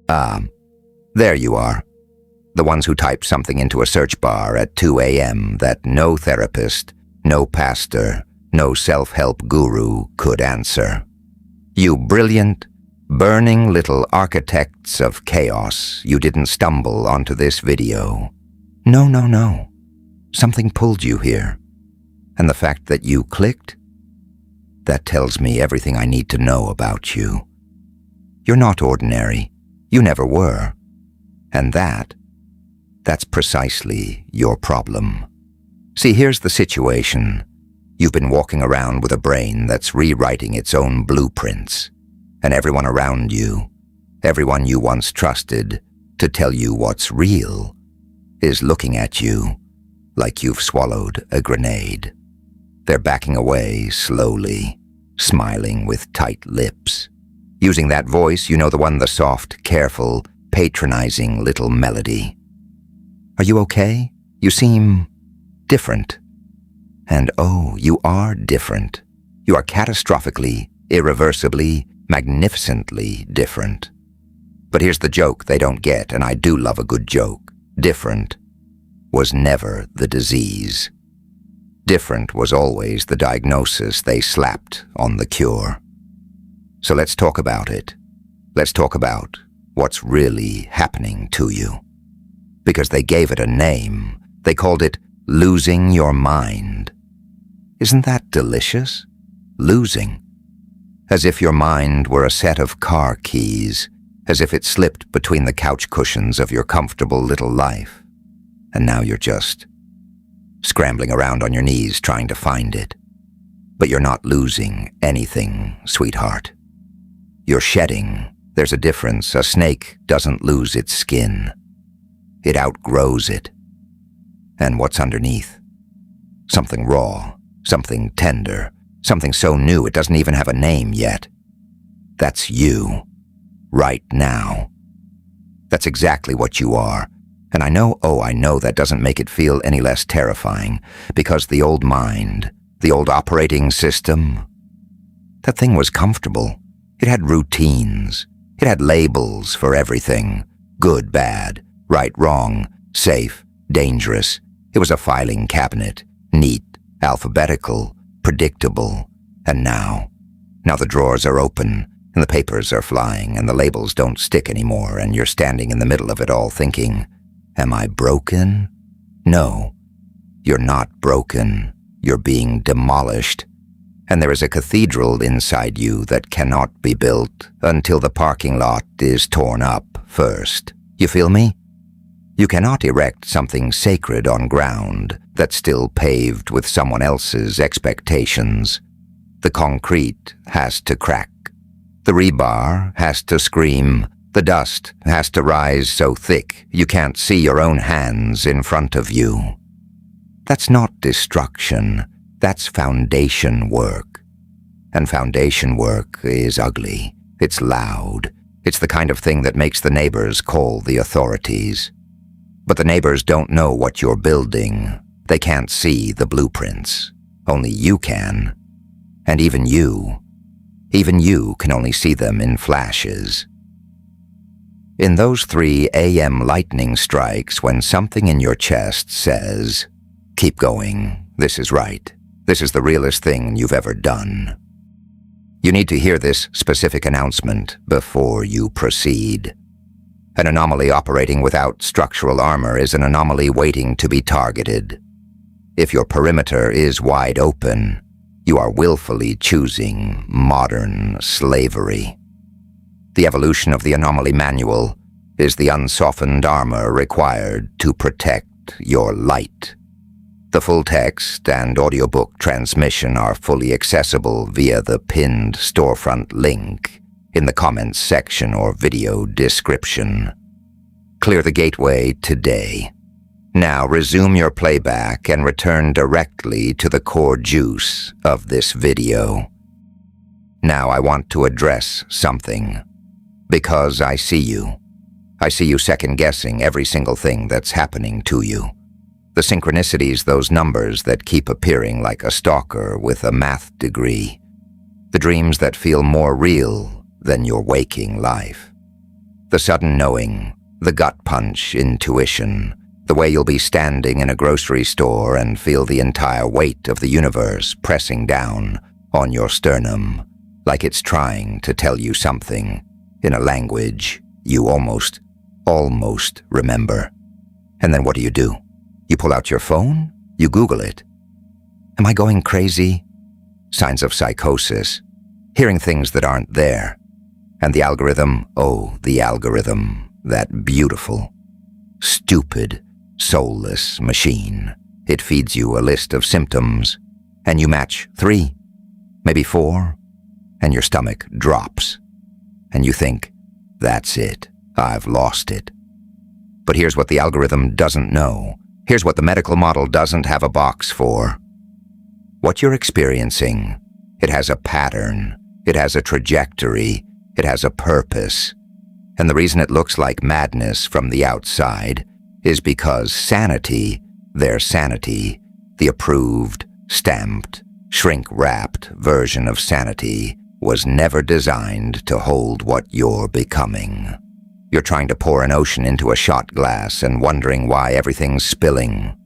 Ah, there you are. The ones who type something into a search bar at 2 a.m. that no therapist, no pastor, no self-help guru could answer. You brilliant, burning little architects of chaos, you didn't stumble onto this video. No. Something pulled you here. And the fact that you clicked, that tells me everything I need to know about you. You're not ordinary. You never were. And that's precisely your problem. See, here's the situation. You've been walking around with a brain that's rewriting its own blueprints, and everyone around you, everyone you once trusted to tell you what's real, is looking at you like you've swallowed a grenade. They're backing away slowly, smiling with tight lips. Using that voice, you know, the one, the soft, careful, patronizing little melody. Are you okay? You seem different. And oh, you are different. You are catastrophically, irreversibly, magnificently different. But here's the joke they don't get, and I do love a good joke. Different was never the disease. Different was always the diagnosis they slapped on the cure. So let's talk about it. Let's talk about what's really happening to you. Because they gave it a name. They called it losing your mind. Isn't that delicious? Losing. As if your mind were a set of car keys, as if it slipped between the couch cushions of your comfortable little life. And now you're just scrambling around on your knees trying to find it. But you're not losing anything, sweetheart. You're shedding. There's a difference. A snake doesn't lose its skin. It outgrows it. And what's underneath? Something raw, something tender, something so new it doesn't even have a name yet. That's you, right now. That's exactly what you are. And I know that doesn't make it feel any less terrifying, because the old mind, the old operating system, that thing was comfortable. It had routines. It had labels for everything. Good, bad, right, wrong, safe, dangerous. It was a filing cabinet, neat, alphabetical, predictable. And now the drawers are open, and the papers are flying, and the labels don't stick anymore, and you're standing in the middle of it all thinking, am I broken? No, you're not broken. You're being demolished. And there is a cathedral inside you that cannot be built until the parking lot is torn up first. You feel me? You cannot erect something sacred on ground that's still paved with someone else's expectations. The concrete has to crack. The rebar has to scream. The dust has to rise so thick you can't see your own hands in front of you. That's not destruction. That's foundation work. And foundation work is ugly. It's loud. It's the kind of thing that makes the neighbors call the authorities. But the neighbors don't know what you're building. They can't see the blueprints. Only you can. And even you can only see them in flashes. In those 3 a.m. lightning strikes when something in your chest says, keep going, this is right. This is the realest thing you've ever done. You need to hear this specific announcement before you proceed. An anomaly operating without structural armor is an anomaly waiting to be targeted. If your perimeter is wide open, you are willfully choosing modern slavery. The evolution of the anomaly manual is the unsoftened armor required to protect your light. The full text and audiobook transmission are fully accessible via the pinned storefront link in the comments section or video description. Clear the gateway today. Now resume your playback and return directly to the core juice of this video. Now I want to address something, because I see you. I see you second-guessing every single thing that's happening to you. The synchronicities, those numbers that keep appearing like a stalker with a math degree. The dreams that feel more real than your waking life. The sudden knowing, the gut punch intuition, the way you'll be standing in a grocery store and feel the entire weight of the universe pressing down on your sternum, like it's trying to tell you something in a language you almost remember. And then what do? You pull out your phone, you Google it. Am I going crazy? Signs of psychosis, hearing things that aren't there. And the algorithm, the algorithm, that beautiful, stupid, soulless machine. It feeds you a list of symptoms, and you match 3, maybe 4, and your stomach drops. And you think, that's it, I've lost it. But here's what the algorithm doesn't know. Here's what the medical model doesn't have a box for. What you're experiencing, it has a pattern, it has a trajectory, it has a purpose. And the reason it looks like madness from the outside is because sanity, their sanity, the approved, stamped, shrink-wrapped version of sanity, was never designed to hold what you're becoming. You're trying to pour an ocean into a shot glass and wondering why everything's spilling.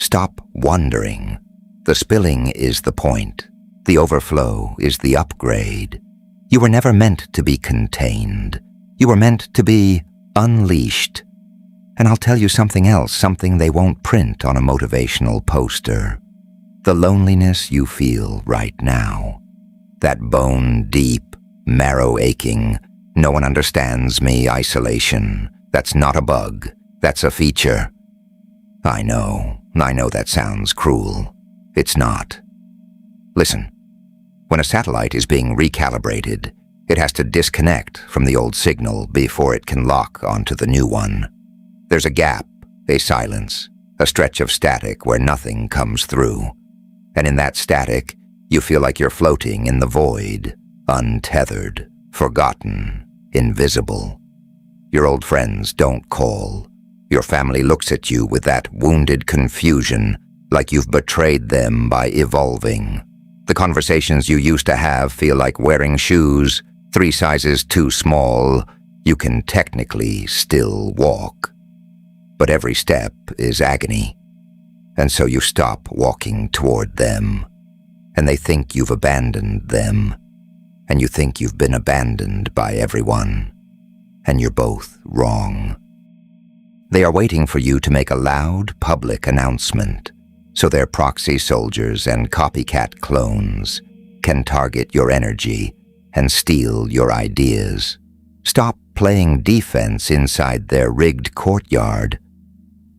Stop wondering. The spilling is the point. The overflow is the upgrade. You were never meant to be contained. You were meant to be unleashed. And I'll tell you something else, something they won't print on a motivational poster. The loneliness you feel right now. That bone-deep, marrow-aching, no one understands me isolation. That's not a bug. That's a feature. I know that sounds cruel. It's not. Listen, when a satellite is being recalibrated, it has to disconnect from the old signal before it can lock onto the new one. There's a gap, a silence, a stretch of static where nothing comes through. And in that static, you feel like you're floating in the void, untethered, forgotten, invisible. Your old friends don't call. Your family looks at you with that wounded confusion, like you've betrayed them by evolving. The conversations you used to have feel like wearing shoes 3 sizes too small. You can technically still walk. But every step is agony. And so you stop walking toward them. And they think you've abandoned them. And you think you've been abandoned by everyone. And you're both wrong. They are waiting for you to make a loud public announcement, so their proxy soldiers and copycat clones can target your energy and steal your ideas. Stop playing defense inside their rigged courtyard.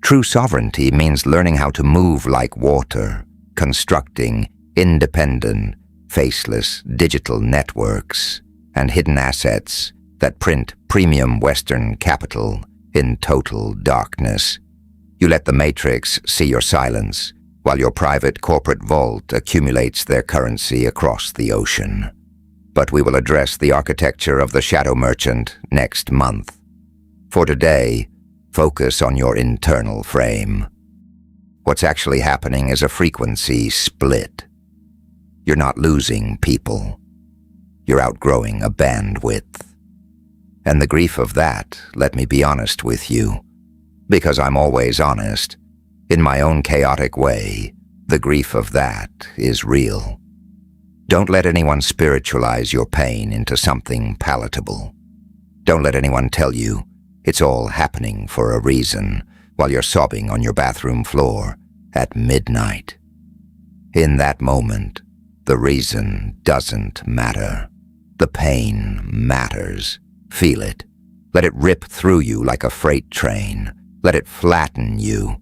True sovereignty means learning how to move like water, constructing independent, faceless digital networks and hidden assets that print premium Western capital in total darkness. You let the Matrix see your silence, while your private corporate vault accumulates their currency across the ocean. But we will address the architecture of the shadow merchant next month. For today, focus on your internal frame. What's actually happening is a frequency split. You're not losing people. You're outgrowing a bandwidth. And the grief of that, let me be honest with you, because I'm always honest, in my own chaotic way, the grief of that is real. Don't let anyone spiritualize your pain into something palatable. Don't let anyone tell you it's all happening for a reason while you're sobbing on your bathroom floor at midnight. In that moment, the reason doesn't matter. The pain matters. Feel it. Let it rip through you like a freight train. Let it flatten you.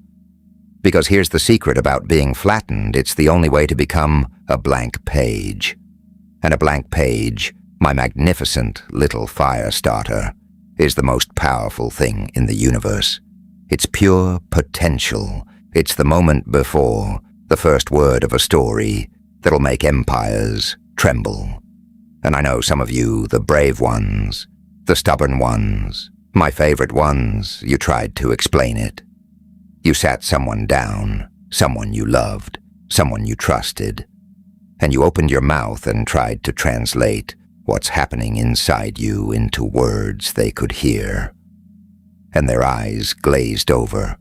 Because here's the secret about being flattened. It's the only way to become a blank page. And a blank page, my magnificent little fire starter, is the most powerful thing in the universe. It's pure potential. It's the moment before the first word of a story that'll make empires tremble. And I know some of you, the brave ones, the stubborn ones, my favorite ones, you tried to explain it. You sat someone down, someone you loved, someone you trusted, and you opened your mouth and tried to translate what's happening inside you into words they could hear. And their eyes glazed over,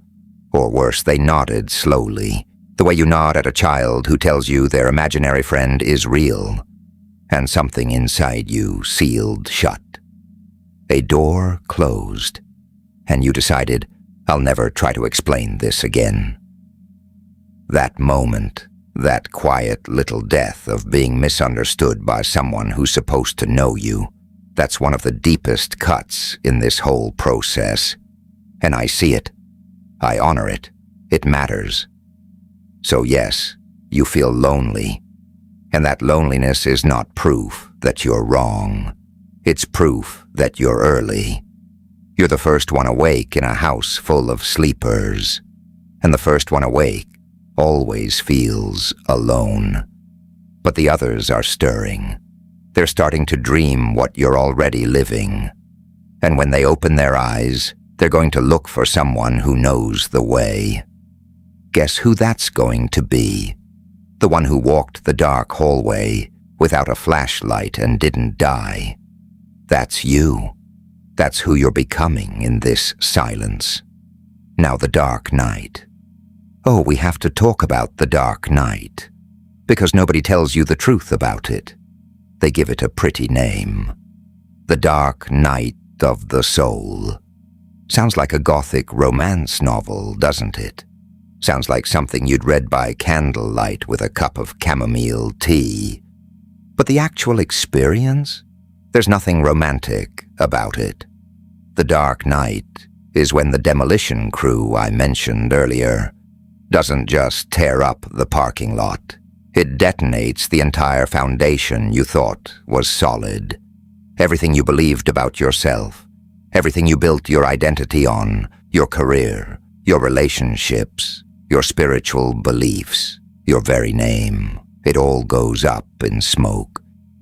or worse, they nodded slowly, the way you nod at a child who tells you their imaginary friend is real, and something inside you sealed shut. A door closed, and you decided, I'll never try to explain this again. That moment, that quiet little death of being misunderstood by someone who's supposed to know you, that's one of the deepest cuts in this whole process. And I see it. I honor it. It matters. So yes, you feel lonely. And that loneliness is not proof that you're wrong. It's proof that you're early. You're the first one awake in a house full of sleepers. And the first one awake always feels alone. But the others are stirring. They're starting to dream what you're already living. And when they open their eyes, they're going to look for someone who knows the way. Guess who that's going to be? The one who walked the dark hallway without a flashlight and didn't die. That's you. That's who you're becoming in this silence. Now the dark night. Oh, we have to talk about the dark night, because nobody tells you the truth about it. They give it a pretty name. The dark night of the soul. Sounds like a gothic romance novel, doesn't it? Sounds like something you'd read by candlelight with a cup of chamomile tea. But the actual experience? There's nothing romantic about it. The dark night is when the demolition crew I mentioned earlier doesn't just tear up the parking lot. It detonates the entire foundation you thought was solid. Everything you believed about yourself, everything you built your identity on, your career, your relationships, your spiritual beliefs, your very name. It all goes up in smoke,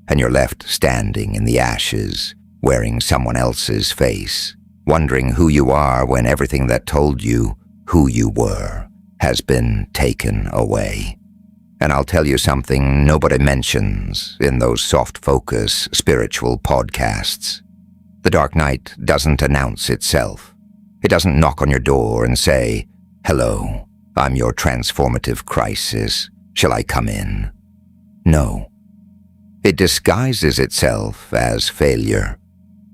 and you're left standing in the ashes, wearing someone else's face, wondering who you are when everything that told you who you were has been taken away. And I'll tell you something nobody mentions in those soft focus spiritual podcasts. The dark night doesn't announce itself. It doesn't knock on your door and say, "Hello, I'm your transformative crisis. Shall I come in?" No. It disguises itself as failure.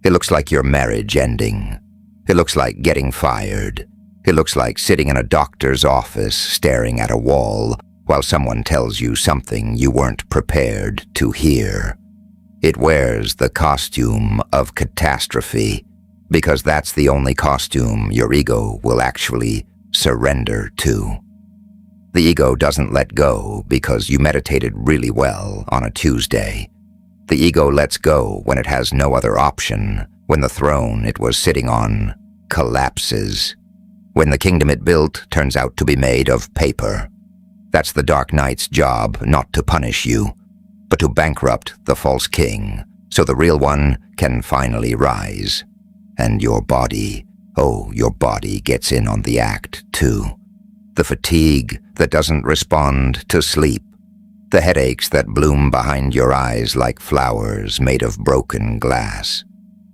It looks like your marriage ending. It looks like getting fired. It looks like sitting in a doctor's office staring at a wall while someone tells you something you weren't prepared to hear. It wears the costume of catastrophe because that's the only costume your ego will actually surrender to. The ego doesn't let go because you meditated really well on a Tuesday. The ego lets go when it has no other option, when the throne it was sitting on collapses, when the kingdom it built turns out to be made of paper. That's the dark night's job, not to punish you, but to bankrupt the false king so the real one can finally rise. And your body, oh, your body gets in on the act too. The fatigue that doesn't respond to sleep, the headaches that bloom behind your eyes like flowers made of broken glass,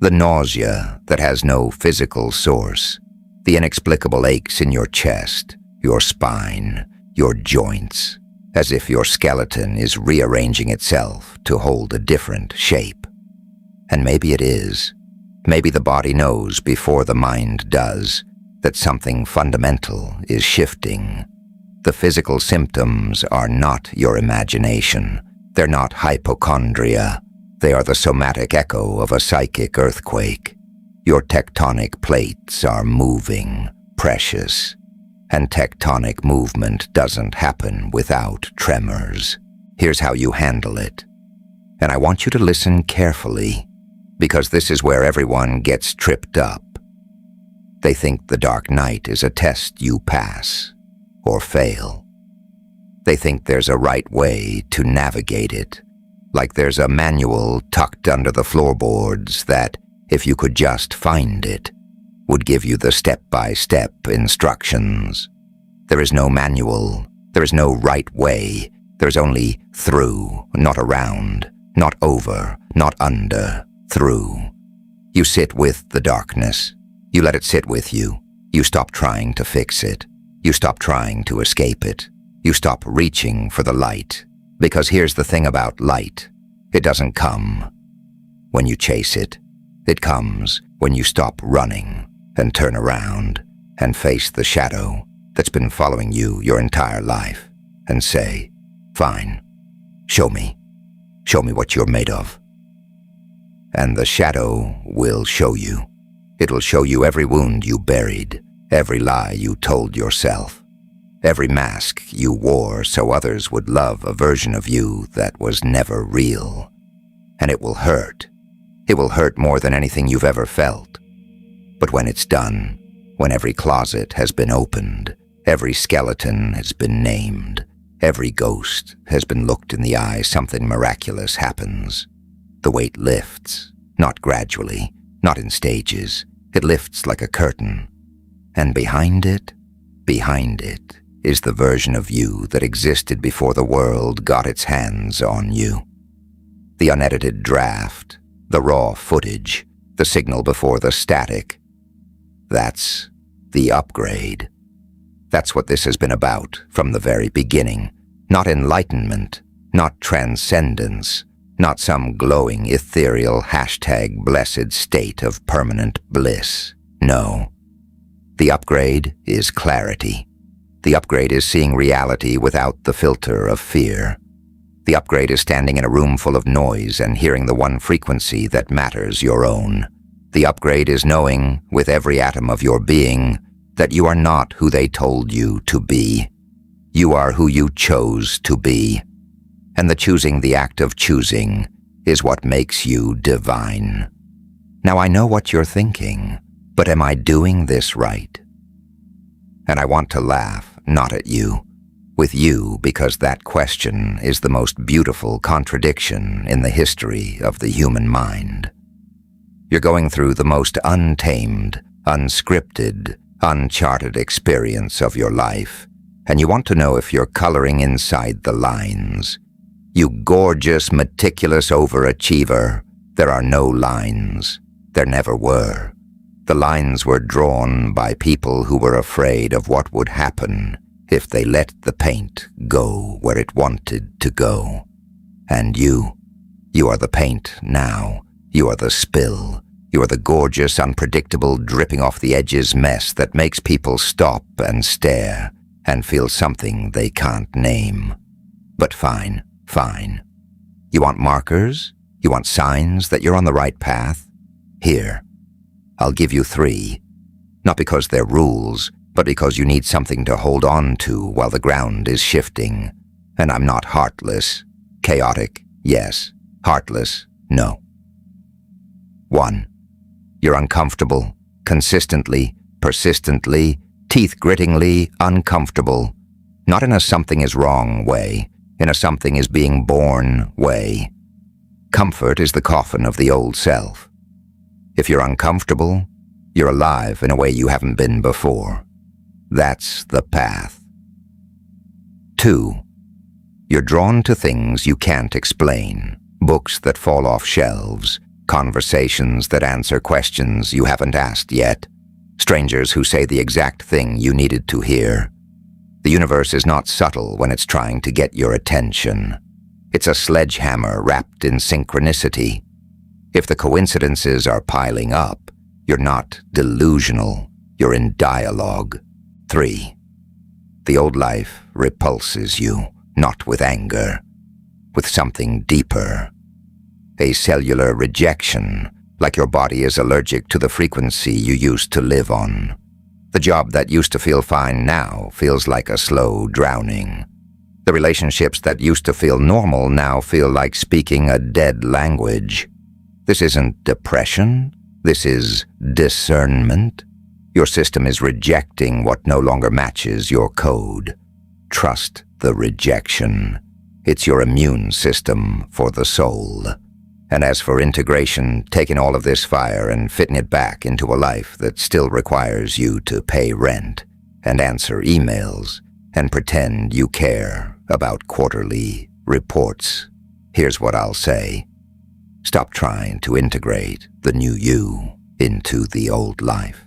the nausea that has no physical source, the inexplicable aches in your chest, your spine, your joints, as if your skeleton is rearranging itself to hold a different shape. And maybe it is. Maybe the body knows before the mind does that something fundamental is shifting. The physical symptoms are not your imagination. They're not hypochondria. They are the somatic echo of a psychic earthquake. Your tectonic plates are moving, precious. And tectonic movement doesn't happen without tremors. Here's how you handle it. And I want you to listen carefully, because this is where everyone gets tripped up. They think the dark night is a test you pass or fail. They think there's a right way to navigate it, like there's a manual tucked under the floorboards that, if you could just find it, would give you the step-by-step instructions. There is no manual. There is no right way. There's only through, not around. Not over, not under, through. You sit with the darkness. You let it sit with you. You stop trying to fix it. You stop trying to escape it. You stop reaching for the light. Because here's the thing about light. It doesn't come when you chase it. It comes when you stop running and turn around and face the shadow that's been following you your entire life and say, fine, show me what you're made of. And the shadow will show you. It'll show you every wound you buried, every lie you told yourself, every mask you wore so others would love a version of you that was never real. And it will hurt. It will hurt more than anything you've ever felt. But when it's done, when every closet has been opened, every skeleton has been named, every ghost has been looked in the eye, something miraculous happens. The weight lifts, not gradually, not in stages. It lifts like a curtain. And behind it is the version of you that existed before the world got its hands on you. The unedited draft, the raw footage, the signal before the static. That's the upgrade. That's what this has been about from the very beginning. Not enlightenment, not transcendence, not some glowing ethereal #blessed state of permanent bliss. No. The upgrade is clarity. The upgrade is seeing reality without the filter of fear. The upgrade is standing in a room full of noise and hearing the one frequency that matters, your own. The upgrade is knowing, with every atom of your being, that you are not who they told you to be. You are who you chose to be. And the choosing, the act of choosing, is what makes you divine. Now I know what you're thinking, but am I doing this right? And I want to laugh, not at you, with you, because that question is the most beautiful contradiction in the history of the human mind. You're going through the most untamed, unscripted, uncharted experience of your life, and you want to know if you're coloring inside the lines. You gorgeous, meticulous overachiever, there are no lines. There never were. The lines were drawn by people who were afraid of what would happen if they let the paint go where it wanted to go. And you are the paint now. You are the spill. You are the gorgeous, unpredictable, dripping off the edges mess that makes people stop and stare and feel something they can't name. But fine. You want markers? You want signs that you're on the right path? Here, I'll give you 3. Not because they're rules, but because you need something to hold on to while the ground is shifting. And I'm not heartless. Chaotic, yes. Heartless, no. 1. You're uncomfortable, consistently, persistently, teeth-grittingly uncomfortable. Not in a something is wrong way, in a something is being born way. Comfort is the coffin of the old self. If you're uncomfortable, you're alive in a way you haven't been before. That's the path. 2. You're drawn to things you can't explain, books that fall off shelves, conversations that answer questions you haven't asked yet, strangers who say the exact thing you needed to hear. The universe is not subtle when it's trying to get your attention. It's a sledgehammer wrapped in synchronicity. If the coincidences are piling up, you're not delusional, you're in dialogue. 3. The old life repulses you, not with anger, with something deeper. A cellular rejection, like your body is allergic to the frequency you used to live on. The job that used to feel fine now feels like a slow drowning. The relationships that used to feel normal now feel like speaking a dead language. This isn't depression, this is discernment. Your system is rejecting what no longer matches your code. Trust the rejection. It's your immune system for the soul. And as for integration, taking all of this fire and fitting it back into a life that still requires you to pay rent and answer emails and pretend you care about quarterly reports. Here's what I'll say. Stop trying to integrate the new you into the old life.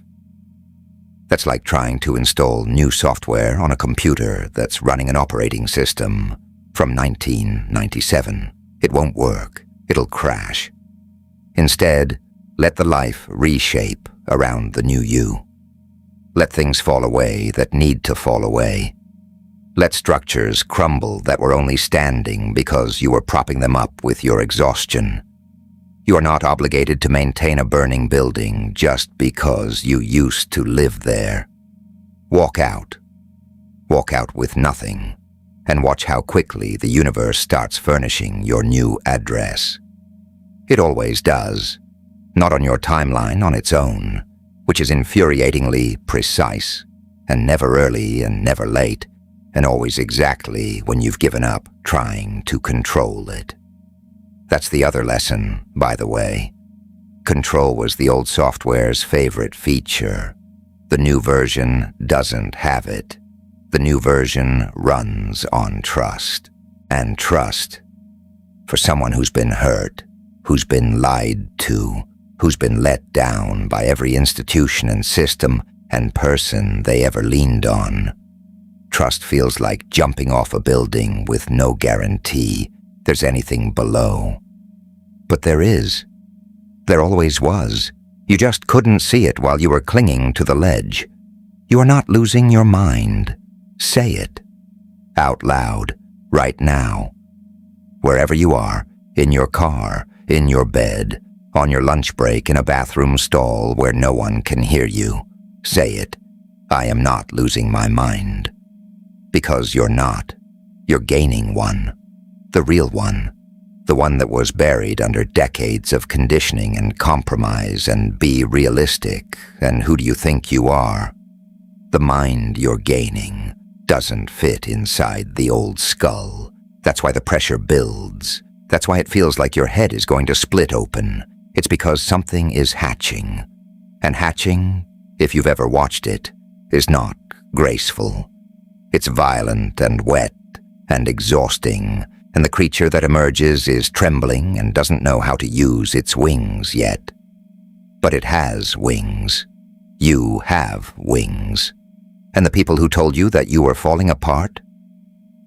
That's like trying to install new software on a computer that's running an operating system from 1997. It won't work. It'll crash. Instead, let the life reshape around the new you. Let things fall away that need to fall away. Let structures crumble that were only standing because you were propping them up with your exhaustion. You are not obligated to maintain a burning building just because you used to live there. Walk out. Walk out with nothing, and watch how quickly the universe starts furnishing your new address. It always does, not on your timeline on its own, which is infuriatingly precise, and never early and never late, and always exactly when you've given up trying to control it. That's the other lesson, by the way. Control was the old software's favorite feature. The new version doesn't have it. The new version runs on trust. And trust, for someone who's been hurt, who's been lied to, who's been let down by every institution and system and person they ever leaned on, trust feels like jumping off a building with no guarantee there's anything below. But there is. There always was. You just couldn't see it while you were clinging to the ledge. You are not losing your mind. Say it. Out loud. Right now. Wherever you are, in your car, in your bed, on your lunch break in a bathroom stall where no one can hear you. Say it. I am not losing my mind. Because you're not. You're gaining one. The real one. The one that was buried under decades of conditioning and compromise and be realistic, and who do you think you are? The mind you're gaining doesn't fit inside the old skull. That's why the pressure builds. That's why it feels like your head is going to split open. It's because something is hatching. And hatching, if you've ever watched it, is not graceful. It's violent and wet and exhausting, and the creature that emerges is trembling and doesn't know how to use its wings yet. But it has wings. You have wings. And the people who told you that you were falling apart?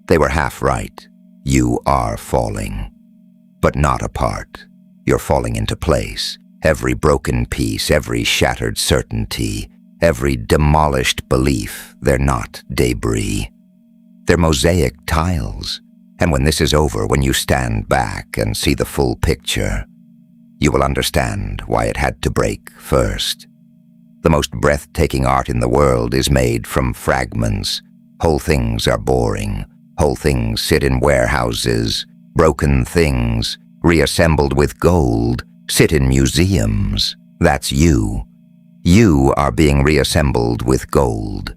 They were half right. You are falling. But not apart. You're falling into place. Every broken piece, every shattered certainty, every demolished belief, they're not debris. They're mosaic tiles. And when this is over, when you stand back and see the full picture, you will understand why it had to break first. The most breathtaking art in the world is made from fragments. Whole things are boring. Whole things sit in warehouses. Broken things, reassembled with gold, sit in museums. That's you. You are being reassembled with gold.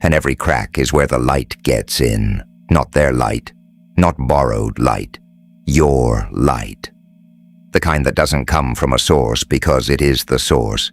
And every crack is where the light gets in, not their light. Not borrowed light, your light. The kind that doesn't come from a source because it is the source,